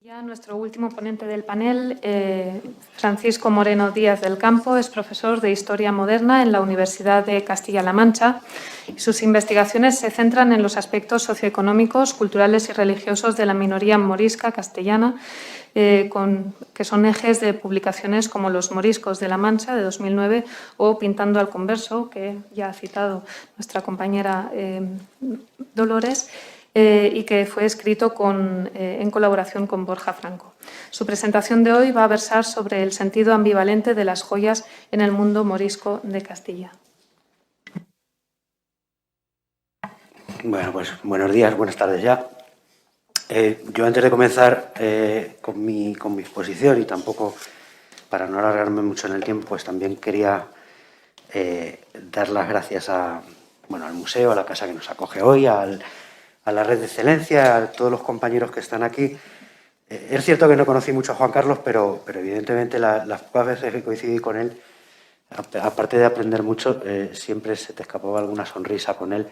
Ya nuestro último ponente del panel, Francisco Moreno Díaz del Campo, es profesor de Historia Moderna en la Universidad de Castilla-La Mancha. Sus investigaciones se centran en los aspectos socioeconómicos, culturales y religiosos de la minoría morisca castellana, que son ejes de publicaciones como Los moriscos de la Mancha, de 2009, o Pintando al converso, que ya ha citado nuestra compañera Dolores, y que fue escrito en colaboración con Borja Franco. Su presentación de hoy va a versar sobre el sentido ambivalente de las joyas en el mundo morisco de Castilla. Bueno, pues buenos días, buenas tardes ya. Yo antes de comenzar con mi exposición, y tampoco para no alargarme mucho en el tiempo, pues también quería dar las gracias al museo, a la casa que nos acoge hoy, a la red de excelencia, a todos los compañeros que están aquí. Es cierto que no conocí mucho a Juan Carlos, pero evidentemente las pocas veces que coincidí con él, aparte de aprender mucho, siempre se te escapaba alguna sonrisa con él.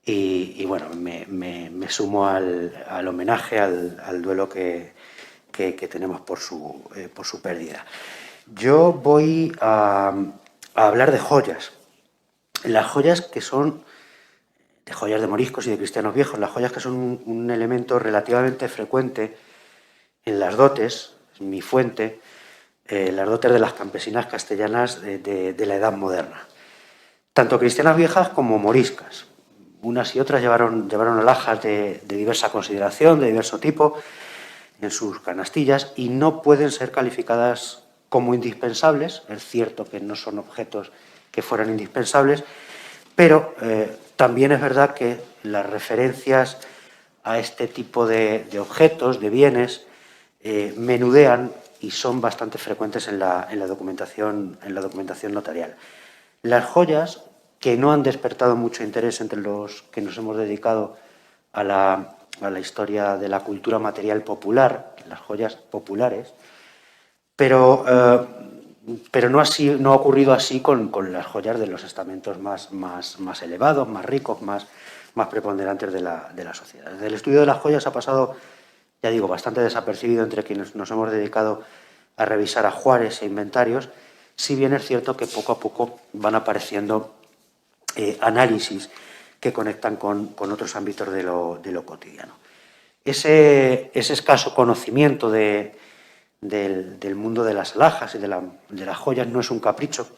Y bueno, me sumo al homenaje, al duelo que tenemos por su pérdida. Yo voy a hablar de joyas. Las joyas que son de joyas de moriscos y de cristianos viejos, las joyas que son un elemento relativamente frecuente en las dotes, en mi fuente, las dotes de las campesinas castellanas de la Edad Moderna. Tanto cristianas viejas como moriscas. Unas y otras llevaron alhajas de diversa consideración, de diverso tipo, en sus canastillas, y no pueden ser calificadas como indispensables. Es cierto que no son objetos que fueran indispensables, pero también es verdad que las referencias a este tipo de objetos, de bienes, menudean y son bastante frecuentes en la documentación notarial. Las joyas, que no han despertado mucho interés entre los que nos hemos dedicado a la historia de la cultura material popular, las joyas populares, pero no ha ocurrido así con las joyas de los estamentos más elevados, más ricos, más preponderantes de la sociedad. Desde el estudio de las joyas ha pasado, ya digo, bastante desapercibido entre quienes nos hemos dedicado a revisar ajuares e inventarios, si bien es cierto que poco a poco van apareciendo análisis que conectan con otros ámbitos de lo cotidiano. Ese escaso conocimiento del mundo de las alhajas y de las joyas no es un capricho.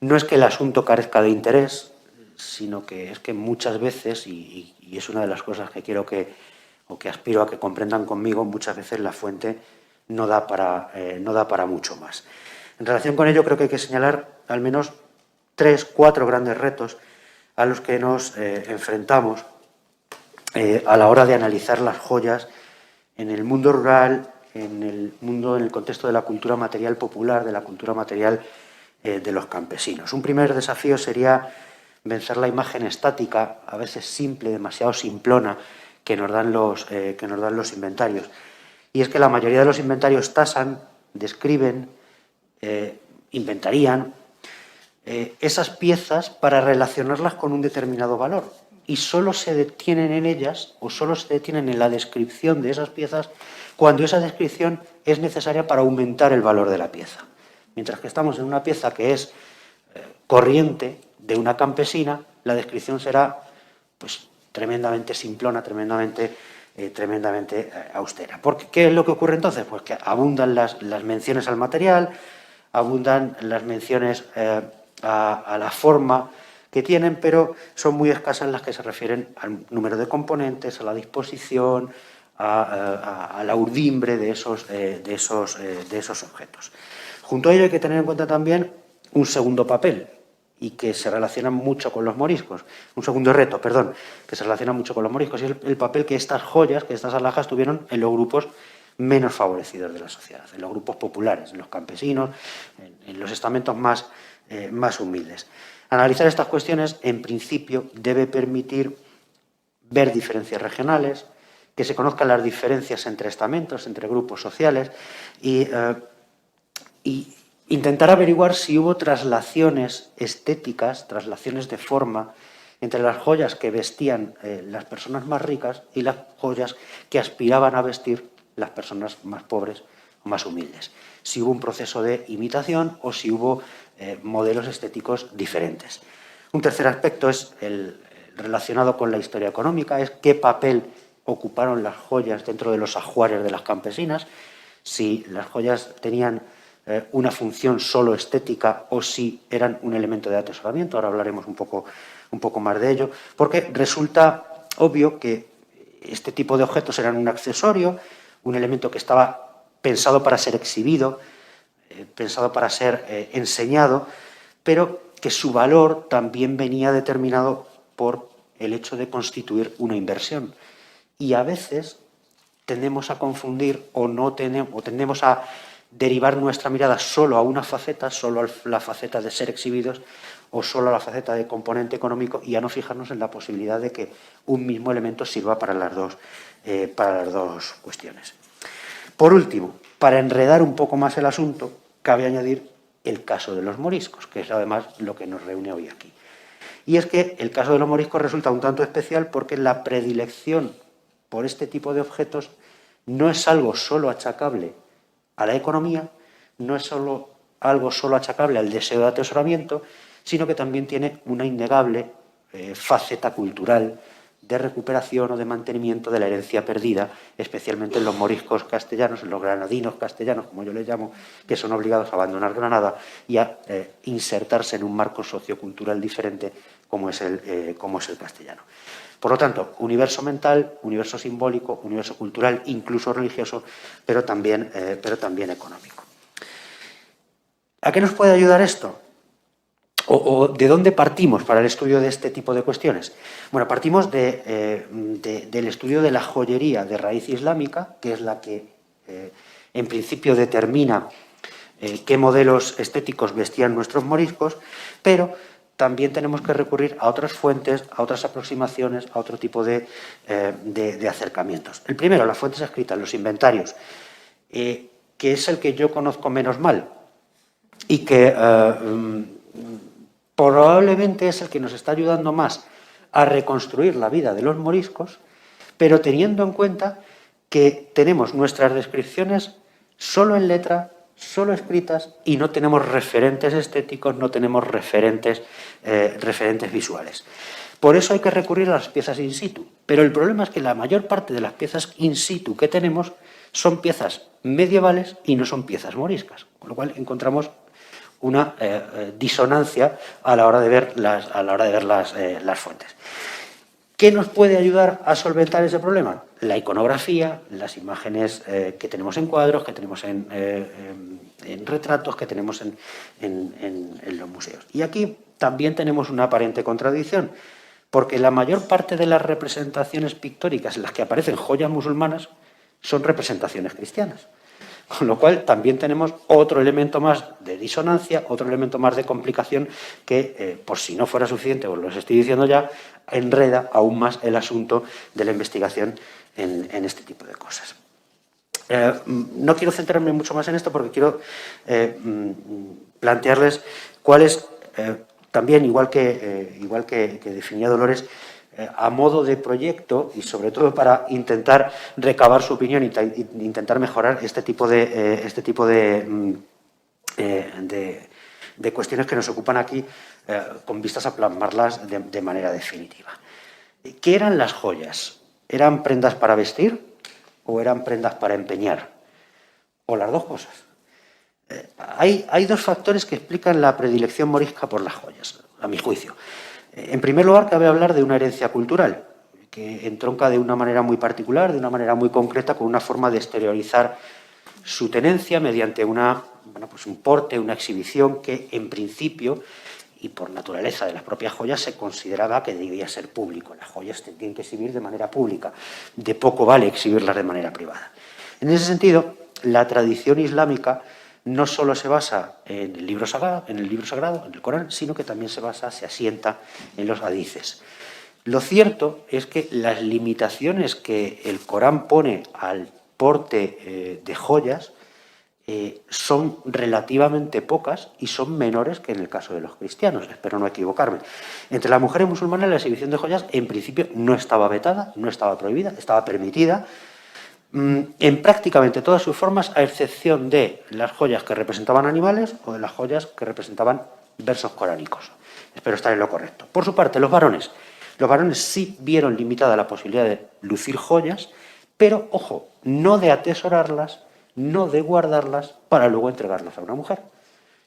No es que el asunto carezca de interés, sino que es que muchas veces, y es una de las cosas que quiero que aspiro a que comprendan conmigo, muchas veces la fuente no da para mucho más. En relación con ello, creo que hay que señalar al menos 3, 4 grandes retos a los que nos enfrentamos a la hora de analizar las joyas en el mundo rural, en el contexto de la cultura material popular, de la cultura material de los campesinos. Un primer desafío sería vencer la imagen estática, a veces simple, demasiado simplona, que nos dan los inventarios. Y es que la mayoría de los inventarios tasan, describen, inventarían esas piezas para relacionarlas con un determinado valor. Y solo se detienen en ellas, o solo se detienen en la descripción de esas piezas, cuando esa descripción es necesaria para aumentar el valor de la pieza. Mientras que estamos en una pieza que es corriente, de una campesina, la descripción será pues tremendamente simplona, tremendamente austera. Porque, ¿qué es lo que ocurre entonces? Pues que abundan las menciones al material, abundan las menciones a la forma que tienen, pero son muy escasas las que se refieren al número de componentes, a la disposición, a la urdimbre de esos objetos. Junto a ello hay que tener en cuenta también un segundo papel, y que se relaciona mucho con los moriscos, un segundo reto, perdón, que se relaciona mucho con los moriscos, y el papel que estas joyas, que estas alhajas tuvieron en los grupos menos favorecidos de la sociedad, en los grupos populares, en los campesinos, en los estamentos más humildes. Analizar estas cuestiones, en principio, debe permitir ver diferencias regionales, que se conozcan las diferencias entre estamentos, entre grupos sociales, y intentar averiguar si hubo traslaciones estéticas, traslaciones de forma, entre las joyas que vestían las personas más ricas y las joyas que aspiraban a vestir las personas más pobres o más humildes. Si hubo un proceso de imitación o si hubo modelos estéticos diferentes. Un tercer aspecto es el relacionado con la historia económica, es qué papel ocuparon las joyas dentro de los ajuares de las campesinas, si las joyas tenían una función solo estética o si eran un elemento de atesoramiento. Ahora hablaremos un poco más de ello, porque resulta obvio que este tipo de objetos eran un accesorio, un elemento que estaba pensado para ser exhibido, pensado para ser enseñado, pero que su valor también venía determinado por el hecho de constituir una inversión. Y a veces tendemos a confundir o tendemos a derivar nuestra mirada solo a una faceta, solo a la faceta de ser exhibidos o solo a la faceta de componente económico, y a no fijarnos en la posibilidad de que un mismo elemento sirva para las dos cuestiones. Por último, para enredar un poco más el asunto, cabe añadir el caso de los moriscos, que es además lo que nos reúne hoy aquí. Y es que el caso de los moriscos resulta un tanto especial porque la predilección por este tipo de objetos no es algo solo achacable a la economía, no es algo solo achacable al deseo de atesoramiento, sino que también tiene una innegable faceta cultural de recuperación o de mantenimiento de la herencia perdida, especialmente en los moriscos castellanos, en los granadinos castellanos, como yo les llamo, que son obligados a abandonar Granada y a insertarse en un marco sociocultural diferente como es el castellano. Por lo tanto, universo mental, universo simbólico, universo cultural, incluso religioso, pero también económico. ¿A qué nos puede ayudar esto? ¿O de dónde partimos para el estudio de este tipo de cuestiones? Bueno, partimos del estudio de la joyería de raíz islámica, que es la que en principio determina qué modelos estéticos vestían nuestros moriscos, pero también tenemos que recurrir a otras fuentes, a otras aproximaciones, a otro tipo de acercamientos. El primero, las fuentes escritas, los inventarios, que es el que yo conozco menos mal y que probablemente es el que nos está ayudando más a reconstruir la vida de los moriscos, pero teniendo en cuenta que tenemos nuestras descripciones solo en letra, solo escritas, y no tenemos referentes estéticos, no tenemos referentes visuales. Por eso hay que recurrir a las piezas in situ. Pero el problema es que la mayor parte de las piezas in situ que tenemos son piezas medievales y no son piezas moriscas, con lo cual encontramos una disonancia a la hora de ver las fuentes. ¿Qué nos puede ayudar a solventar ese problema? La iconografía, las imágenes que tenemos en cuadros, que tenemos en retratos, que tenemos en los museos. Y aquí también tenemos una aparente contradicción, porque la mayor parte de las representaciones pictóricas en las que aparecen joyas musulmanas son representaciones cristianas. Con lo cual también tenemos otro elemento más de disonancia, otro elemento más de complicación que, por si no fuera suficiente, os lo estoy diciendo ya, enreda aún más el asunto de la investigación en este tipo de cosas. No quiero centrarme mucho más en esto porque quiero plantearles cuál es, también, igual que definía Dolores, a modo de proyecto y sobre todo para intentar recabar su opinión e intentar mejorar este tipo de cuestiones que nos ocupan aquí con vistas a plasmarlas de manera definitiva. ¿Qué eran las joyas? ¿Eran prendas para vestir o eran prendas para empeñar? O las dos cosas. Hay dos factores que explican la predilección morisca por las joyas, a mi juicio. En primer lugar, cabe hablar de una herencia cultural, que entronca de una manera muy particular, de una manera muy concreta, con una forma de exteriorizar su tenencia mediante un porte, una exhibición que, en principio, y por naturaleza de las propias joyas, se consideraba que debía ser público. Las joyas se tienen que exhibir de manera pública. De poco vale exhibirlas de manera privada. En ese sentido, la tradición islámica no solo se basa en el libro sagrado, en el Corán, sino que también se asienta en los hadices. Lo cierto es que las limitaciones que el Corán pone al porte de joyas son relativamente pocas y son menores que en el caso de los cristianos, espero no equivocarme. Entre las mujeres musulmanas la exhibición de joyas en principio no estaba vetada, no estaba prohibida, estaba permitida, en prácticamente todas sus formas, a excepción de las joyas que representaban animales o de las joyas que representaban versos coránicos. Espero estar en lo correcto. Por su parte, los varones sí vieron limitada la posibilidad de lucir joyas, pero, ojo, no de atesorarlas, no de guardarlas para luego entregarlas a una mujer.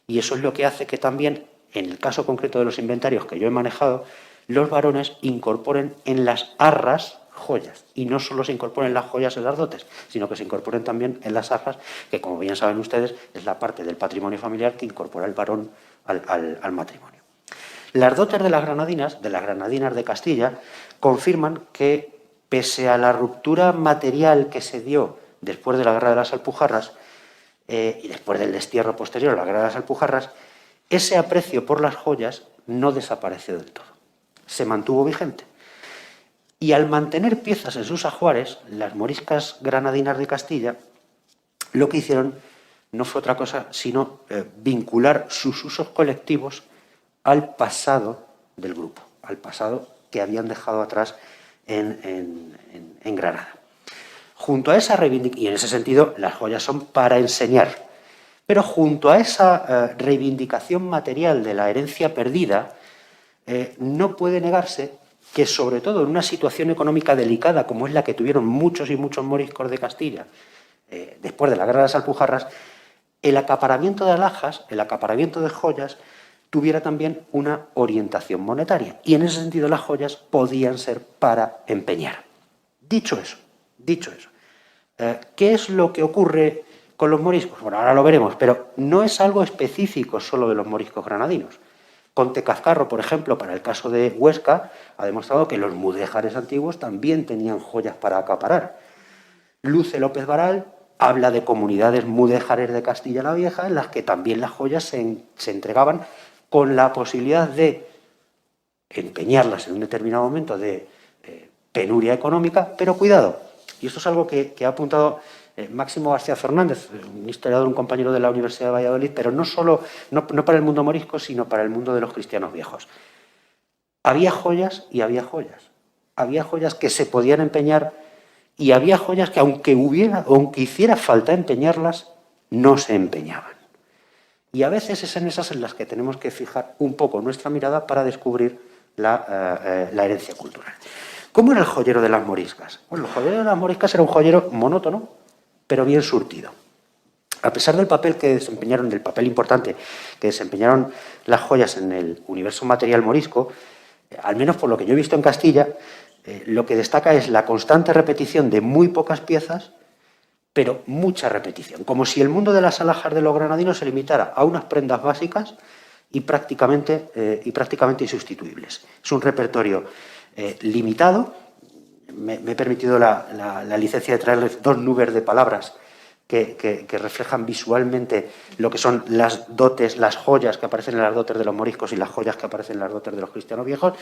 Y eso es lo que hace que también, en el caso concreto de los inventarios que yo he manejado, los varones incorporen en las arras joyas. Y no solo se incorporen las joyas en las dotes, sino que se incorporen también en las arras, que, como bien saben ustedes, es la parte del patrimonio familiar que incorpora el varón al matrimonio. Las dotes de las granadinas de Castilla, confirman que, pese a la ruptura material que se dio después de la Guerra de las Alpujarras y después del destierro posterior a la Guerra de las Alpujarras, ese aprecio por las joyas no desapareció del todo, se mantuvo vigente. Y al mantener piezas en sus ajuares, las moriscas granadinas de Castilla lo que hicieron no fue otra cosa sino vincular sus usos colectivos al pasado del grupo, al pasado que habían dejado atrás en Granada. Junto a esa reivindicación, y en ese sentido las joyas son para enseñar, pero junto a esa reivindicación material de la herencia perdida, no puede negarse que, sobre todo en una situación económica delicada como es la que tuvieron muchos y muchos moriscos de Castilla después de la Guerra de las Alpujarras, el acaparamiento de alhajas, el acaparamiento de joyas, tuviera también una orientación monetaria. Y en ese sentido las joyas podían ser para empeñar. Dicho eso, ¿qué es lo que ocurre con los moriscos? Bueno, ahora lo veremos, pero no es algo específico solo de los moriscos granadinos. Conte Cazcarro, por ejemplo, para el caso de Huesca, ha demostrado que los mudéjares antiguos también tenían joyas para acaparar. Luce López Varal habla de comunidades mudéjares de Castilla la Vieja en las que también las joyas se entregaban con la posibilidad de empeñarlas en un determinado momento de penuria económica, pero cuidado, y esto es algo que ha apuntado Máximo García Fernández, un historiador, un compañero de la Universidad de Valladolid, pero no para el mundo morisco, sino para el mundo de los cristianos viejos. Había joyas y había joyas. Había joyas que se podían empeñar y había joyas que, aunque hiciera falta empeñarlas, no se empeñaban. Y a veces es en esas en las que tenemos que fijar un poco nuestra mirada para descubrir la herencia cultural. ¿Cómo era el joyero de las moriscas? Bueno, el joyero de las moriscas era un joyero monótono, pero bien surtido. A pesar del papel importante que desempeñaron las joyas en el universo material morisco, al menos por lo que yo he visto en Castilla, lo que destaca es la constante repetición de muy pocas piezas, pero mucha repetición, como si el mundo de las alhajas de los granadinos se limitara a unas prendas básicas y prácticamente insustituibles. Es un repertorio limitado. Me he permitido la licencia de traerles dos nubes de palabras que reflejan visualmente lo que son las dotes, las joyas que aparecen en las dotes de los moriscos y las joyas que aparecen en las dotes de los cristianos viejos,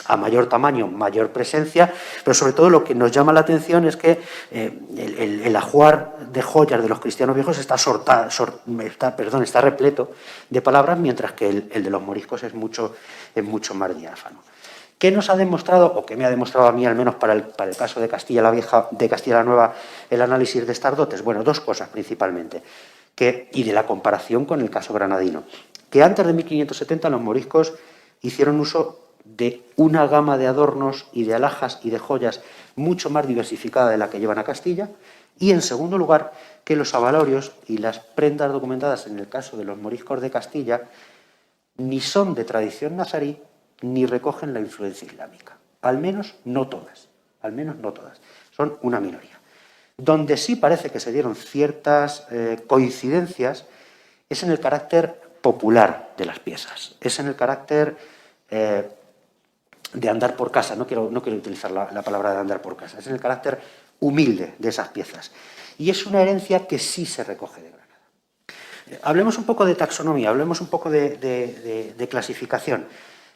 a mayor tamaño, mayor presencia, pero sobre todo lo que nos llama la atención es que el ajuar de joyas de los cristianos viejos está repleto de palabras, mientras que el de los moriscos es mucho más diáfano. ¿Qué nos ha demostrado, o qué me ha demostrado a mí, al menos para el caso de Castilla la Vieja, de Castilla la Nueva, el análisis de estas dotes? Bueno, dos cosas principalmente, y de la comparación con el caso granadino. Que antes de 1570 los moriscos hicieron uso de una gama de adornos y de alhajas y de joyas mucho más diversificada de la que llevan a Castilla, y en segundo lugar, que los abalorios y las prendas documentadas en el caso de los moriscos de Castilla ni son de tradición nazarí, ni recogen la influencia islámica. Al menos no todas. Son una minoría. Donde sí parece que se dieron ciertas coincidencias es en el carácter popular de las piezas. Es en el carácter de andar por casa. No quiero utilizar la palabra de andar por casa. Es en el carácter humilde de esas piezas. Y es una herencia que sí se recoge de Granada. Hablemos un poco de taxonomía, hablemos un poco de clasificación.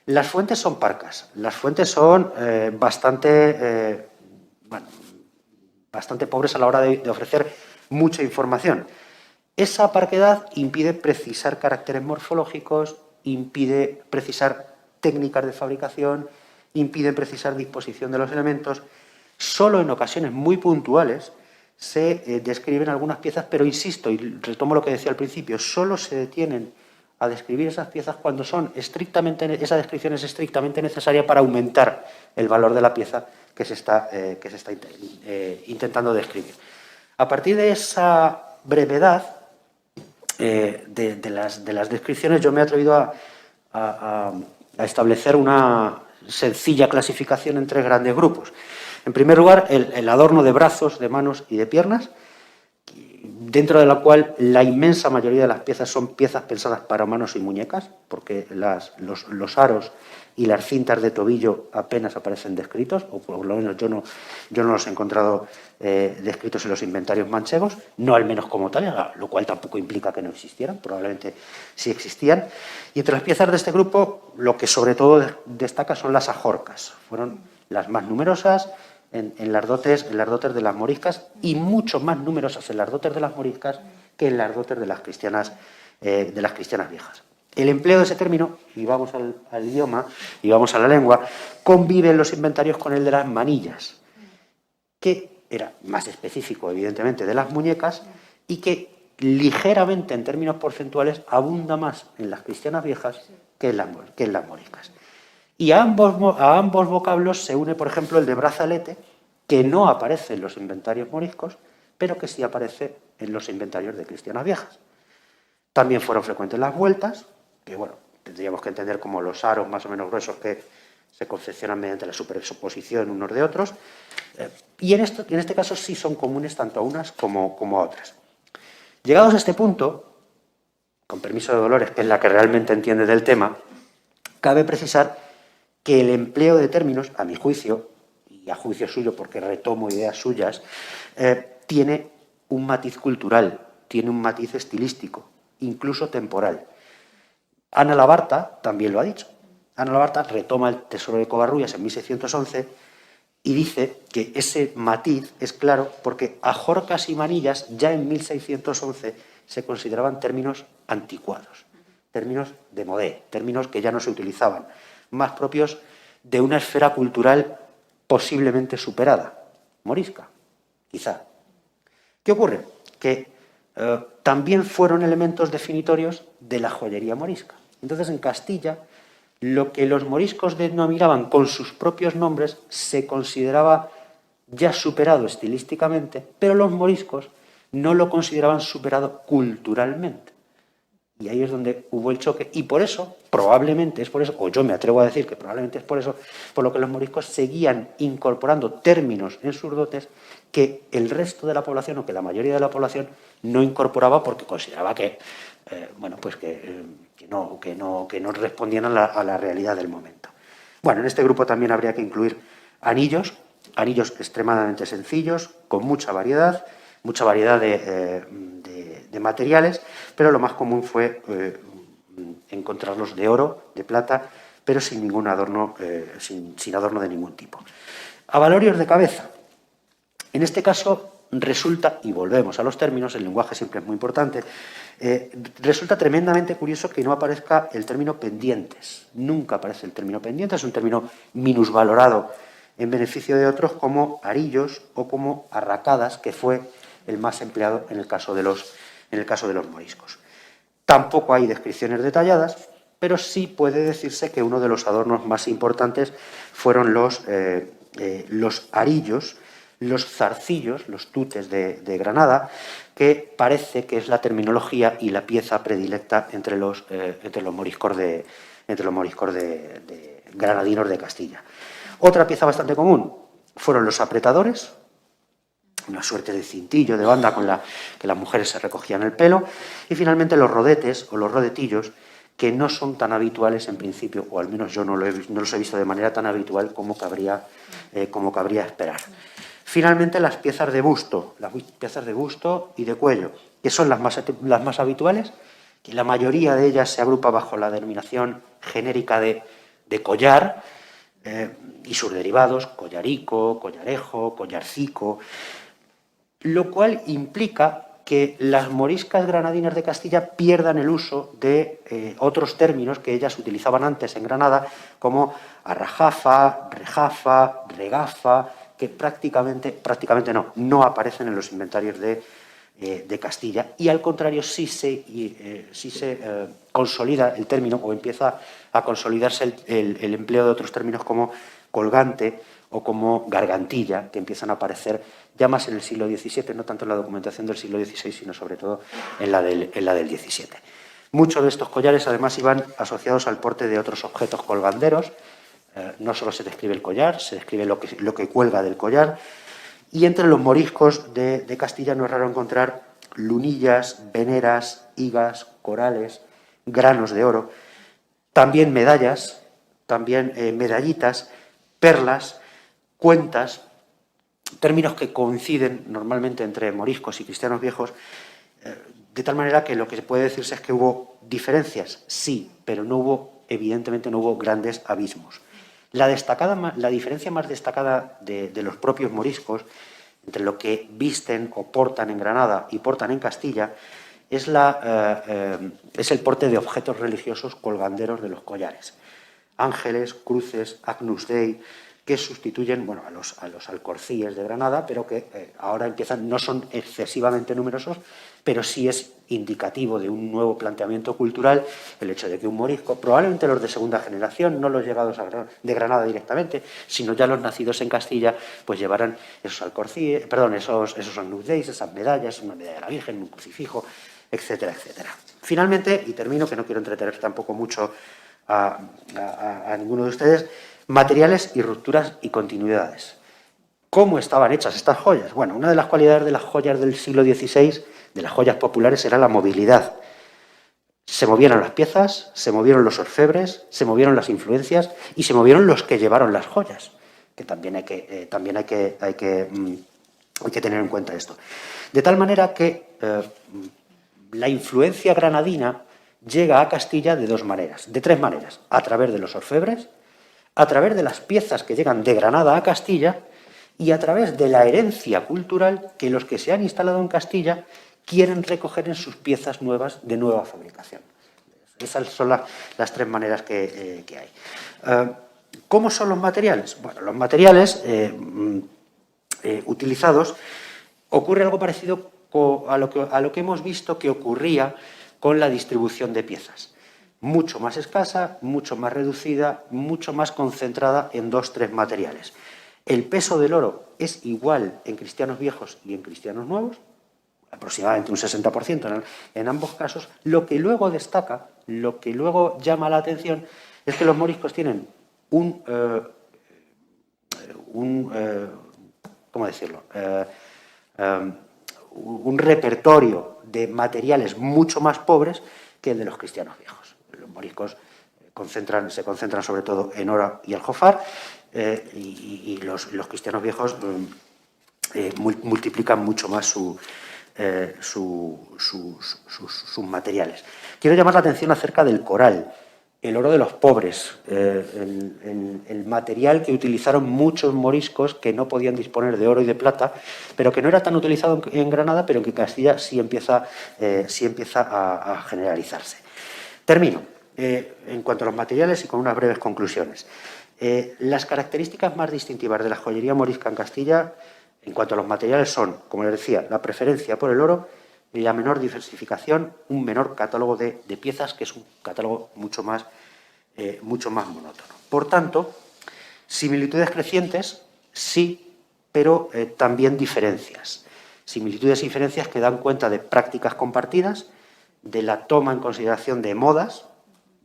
Las fuentes son parcas, las fuentes son bastante pobres a la hora de ofrecer mucha información. Esa parquedad impide precisar caracteres morfológicos, impide precisar técnicas de fabricación, impide precisar disposición de los elementos. Solo en ocasiones muy puntuales se describen algunas piezas, pero insisto, y retomo lo que decía al principio, solo se detienen a describir esas piezas cuando esa descripción es estrictamente necesaria para aumentar el valor de la pieza que se está intentando describir. A partir de esa brevedad de las descripciones, yo me he atrevido a establecer una sencilla clasificación en 3 grandes grupos. En primer lugar, el adorno de brazos, de manos y de piernas, dentro de la cual la inmensa mayoría de las piezas son piezas pensadas para manos y muñecas, porque los aros y las cintas de tobillo apenas aparecen descritos, o por lo menos yo no los he encontrado descritos en los inventarios manchegos, no al menos como tales, lo cual tampoco implica que no existieran, probablemente sí existían. Y entre las piezas de este grupo, lo que sobre todo destaca son las ajorcas. Fueron las más numerosas en las dotes de las moriscas, y mucho más numerosas en las dotes de las moriscas que en las dotes de las cristianas viejas. El empleo de ese término, y vamos al idioma, y vamos a la lengua, convive en los inventarios con el de las manillas, que era más específico, evidentemente, de las muñecas, y que ligeramente, en términos porcentuales, abunda más en las cristianas viejas que en las moriscas. Y a ambos vocablos se une, por ejemplo, el de brazalete, que no aparece en los inventarios moriscos, pero que sí aparece en los inventarios de cristianas viejas. También fueron frecuentes las vueltas, que bueno, tendríamos que entender como los aros más o menos gruesos que se confeccionan mediante la superposición unos de otros, y en este caso sí son comunes tanto a unas como a otras. Llegados a este punto, con permiso de Dolores, que es la que realmente entiende del tema, cabe precisar que el empleo de términos, a mi juicio, y a juicio suyo porque retomo ideas suyas, tiene un matiz cultural, tiene un matiz estilístico, incluso temporal. Ana Labarta también lo ha dicho. Ana Labarta retoma el Tesoro de Covarrubias en 1611 y dice que ese matiz es claro porque ajorcas y manillas ya en 1611 se consideraban términos anticuados, términos de modé, términos que ya no se utilizaban, más propios de una esfera cultural posiblemente superada, morisca, quizá. ¿Qué ocurre? Que también fueron elementos definitorios de la joyería morisca. Entonces, en Castilla, lo que los moriscos denominaban con sus propios nombres se consideraba ya superado estilísticamente, pero los moriscos no lo consideraban superado culturalmente. Y ahí es donde hubo el choque, y por eso, probablemente es por eso, o yo me atrevo a decir que probablemente es por eso, por lo que los moriscos seguían incorporando términos en sus dotes que el resto de la población, o que la mayoría de la población, no incorporaba porque consideraba que no respondían a la realidad del momento. Bueno, en este grupo también habría que incluir anillos extremadamente sencillos, con mucha variedad de materiales, pero lo más común fue encontrarlos de oro, de plata, pero sin ningún adorno, sin adorno de ningún tipo. Abalorios de cabeza. En este caso resulta, y volvemos a los términos, el lenguaje siempre es muy importante, resulta tremendamente curioso que no aparezca el término pendientes. Nunca aparece el término pendientes, es un término minusvalorado en beneficio de otros, como arillos o como arracadas, que fue el más empleado en el caso de los moriscos. Tampoco hay descripciones detalladas, pero sí puede decirse que uno de los adornos más importantes fueron los arillos, los zarcillos, los tutes de Granada, que parece que es la terminología y la pieza predilecta entre los moriscos de granadinos de Castilla. Otra pieza bastante común fueron los apretadores, una suerte de cintillo de banda con la que las mujeres se recogían el pelo, y finalmente los rodetes o los rodetillos, que no son tan habituales en principio, o al menos yo no los he visto de manera tan habitual como cabría esperar. Finalmente, las piezas de busto y de cuello, que son las más habituales, que la mayoría de ellas se agrupa bajo la denominación genérica de collar, y sus derivados, collarico, collarejo, collarcico, lo cual implica que las moriscas granadinas de Castilla pierdan el uso de otros términos que ellas utilizaban antes en Granada, como arrajafa, rejafa, regafa, que prácticamente no aparecen en los inventarios de Castilla, y al contrario sí se consolida el término, o empieza a consolidarse el empleo de otros términos como colgante o como gargantilla, que empiezan a aparecer ya más en el siglo XVII, no tanto en la documentación del siglo XVI, sino sobre todo en la del XVII. Muchos de estos collares, además, iban asociados al porte de otros objetos colganderos. No solo se describe el collar, se describe lo que cuelga del collar. Y entre los moriscos de Castilla no es raro encontrar lunillas, veneras, higas, corales, granos de oro, también medallas, también medallitas, perlas, cuentas, términos que coinciden normalmente entre moriscos y cristianos viejos, de tal manera que lo que se puede decirse es que hubo diferencias, sí, pero evidentemente no hubo grandes abismos. La diferencia más destacada de los propios moriscos entre lo que visten o portan en Granada y portan en Castilla es el porte de objetos religiosos colganderos de los collares. Ángeles, cruces, Agnus Dei, que sustituyen a los alcorcíes de Granada, pero que ahora no son excesivamente numerosos, pero sí es indicativo de un nuevo planteamiento cultural el hecho de que un morisco, probablemente los de segunda generación, no los llegados de Granada directamente, sino ya los nacidos en Castilla, pues llevaran esos alcorcíes, esos Agnus Dei, esas medallas, una medalla de la Virgen, un crucifijo, etcétera, etcétera. Finalmente, y termino, que no quiero entretener tampoco mucho a ninguno de ustedes, materiales y rupturas y continuidades. ¿Cómo estaban hechas estas joyas? Bueno, una de las cualidades de las joyas del siglo XVI, de las joyas populares, era la movilidad. Se movieron las piezas, se movieron los orfebres, se movieron las influencias y se movieron los que llevaron las joyas, que también hay que tener en cuenta esto. De tal manera que la influencia granadina llega a Castilla de tres maneras: a través de los orfebres, a través de las piezas que llegan de Granada a Castilla y a través de la herencia cultural que los que se han instalado en Castilla quieren recoger en sus piezas nuevas de nueva fabricación. Esas son las tres maneras que hay. ¿Cómo son los materiales? Bueno, los materiales utilizados, ocurre algo parecido a lo que hemos visto que ocurría con la distribución de piezas. Mucho más escasa, mucho más reducida, mucho más concentrada en 2-3 materiales. El peso del oro es igual en cristianos viejos y en cristianos nuevos, aproximadamente un 60% en ambos casos. Lo que luego destaca, lo que luego llama la atención, es que los moriscos tienen un repertorio de materiales mucho más pobres que el de los cristianos viejos. Los moriscos se concentran sobre todo en oro y aljofar, y los cristianos viejos multiplican mucho más sus materiales. Quiero llamar la atención acerca del coral, el oro de los pobres, el material que utilizaron muchos moriscos que no podían disponer de oro y de plata, pero que no era tan utilizado en Granada, pero que en Castilla sí empieza a generalizarse. Termino en cuanto a los materiales y con unas breves conclusiones. Las características más distintivas de la joyería morisca en Castilla, en cuanto a los materiales, son, como les decía, la preferencia por el oro, la menor diversificación, un menor catálogo de piezas, que es un catálogo mucho más monótono. Por tanto, similitudes crecientes, sí, pero también diferencias. Similitudes y diferencias que dan cuenta de prácticas compartidas, de la toma en consideración de modas,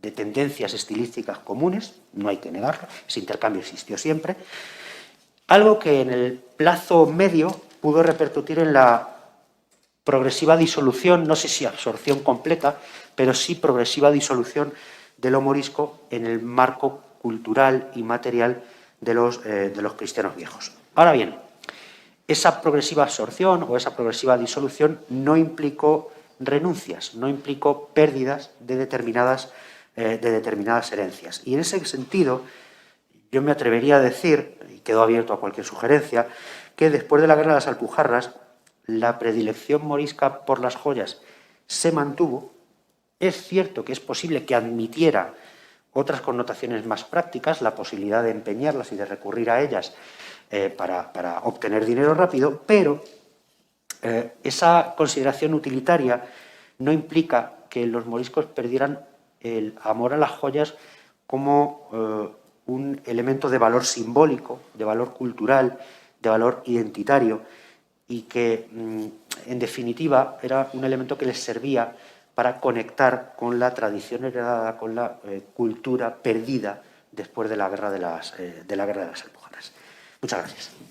de tendencias estilísticas comunes, no hay que negarlo, ese intercambio existió siempre, algo que en el plazo medio pudo repercutir en la progresiva disolución, no sé si absorción completa, pero sí progresiva disolución del morisco en el marco cultural y material de los cristianos viejos. Ahora bien, esa progresiva absorción o esa progresiva disolución no implicó renuncias, no implicó pérdidas de determinadas herencias. Y en ese sentido, yo me atrevería a decir, y quedo abierto a cualquier sugerencia, que después de la Guerra de las Alpujarras, la predilección morisca por las joyas se mantuvo. Es cierto que es posible que admitiera otras connotaciones más prácticas, la posibilidad de empeñarlas y de recurrir a ellas para obtener dinero rápido, pero esa consideración utilitaria no implica que los moriscos perdieran el amor a las joyas como un elemento de valor simbólico, de valor cultural, de valor identitario, y que, en definitiva, era un elemento que les servía para conectar con la tradición heredada, con la cultura perdida después de la guerra de las Alpujarras. Muchas gracias.